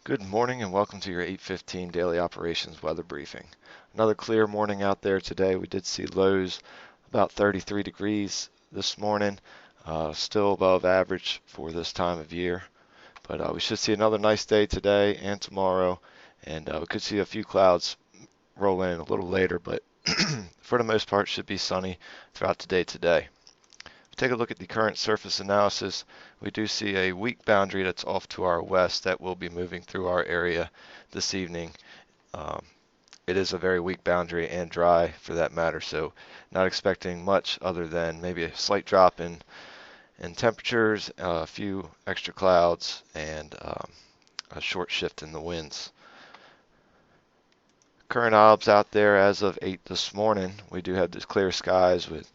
Good morning and welcome to your 8:15 daily operations weather briefing. Another clear morning out there today. We did see lows about 33 degrees this morning, still above average for this time of year. But we should see another nice day today and tomorrow, and we could see a few clouds roll in a little later, but for the most part should be sunny throughout the day today. Take a look at the current surface analysis. We do see a weak boundary that's off to our west that will be moving through our area this evening. Um, it is a very weak boundary and dry for that matter, so not expecting much other than maybe a slight drop in temperatures, a few extra clouds, and a short shift in the winds. Current obs out there as of 8 this morning, we do have these clear skies with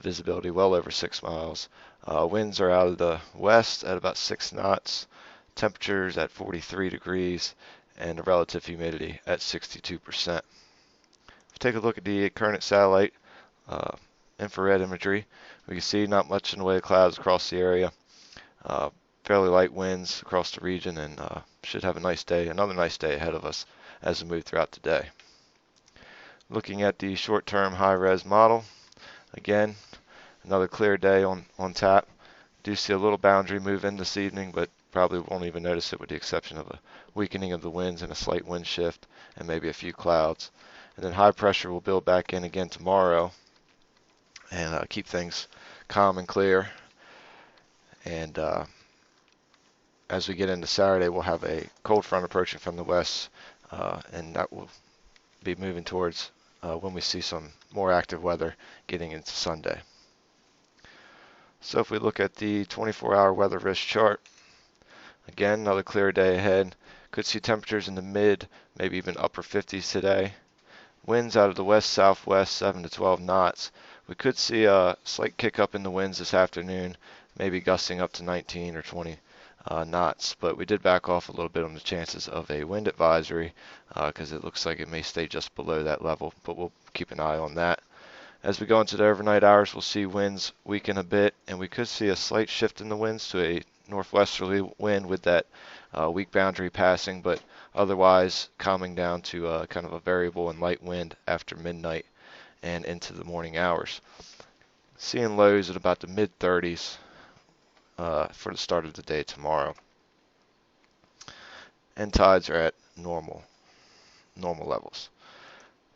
visibility well over 6 miles. Winds are out of the west at about 6 knots, temperatures at 43 degrees, and a relative humidity at 62%. Take a look at the current satellite infrared imagery. We can see not much in the way of clouds across the area. Fairly light winds across the region, and should have a nice day, another nice day ahead of us as we move throughout the day. Looking at the short-term high-res model, again, another clear day on tap. Do see a little boundary move in this evening, but probably won't even notice it with the exception of a weakening of the winds and a slight wind shift and maybe a few clouds. And then high pressure will build back in again tomorrow and keep things calm and clear. And as we get into Saturday, we'll have a cold front approaching from the west, and that will be moving towards when we see some more active weather getting into Sunday. So if we look at the 24-hour weather risk chart, again, another clear day ahead. Could see temperatures in the mid, maybe even upper 50s today. Winds out of the west-southwest, 7 to 12 knots. We could see a slight kick up in the winds this afternoon, maybe gusting up to 19 or 20 knots. But we did back off a little bit on the chances of a wind advisory because it looks like it may stay just below that level, but we'll keep an eye on that. As we go into the overnight hours, we'll see winds weaken a bit, and we could see a slight shift in the winds to a northwesterly wind with that weak boundary passing, but otherwise calming down to kind of a variable and light wind after midnight and into the morning hours. Seeing lows at about the mid-30s for the start of the day tomorrow. And tides are at normal levels.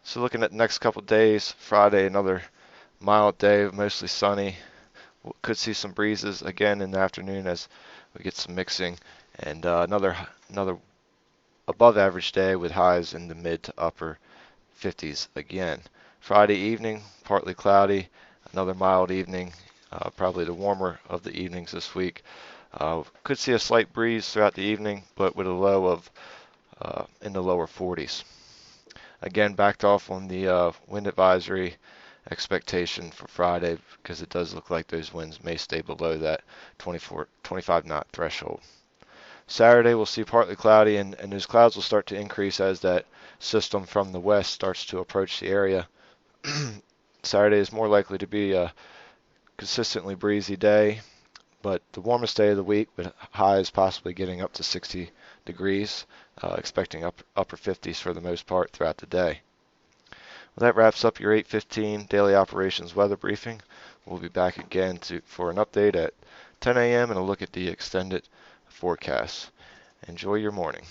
So looking at the next couple days, Friday, another mild day, mostly sunny. Could see some breezes again in the afternoon as we get some mixing, and another above average day with highs in the mid to upper 50s again. Friday evening, partly cloudy, another mild evening, probably the warmer of the evenings this week. Could see a slight breeze throughout the evening, but with a low of in the lower 40s. Again, backed off on the wind advisory expectation for Friday because it does look like those winds may stay below that 25 knot threshold. Saturday we'll see partly cloudy, and those clouds will start to increase as that system from the west starts to approach the area. Saturday is more likely to be a consistently breezy day, but the warmest day of the week with highs possibly getting up to 60 degrees, expecting upper 50s for the most part throughout the day. Well, that wraps up your 8:15 daily operations weather briefing. We'll be back again for an update at 10 a.m. and a look at the extended forecast. Enjoy your morning.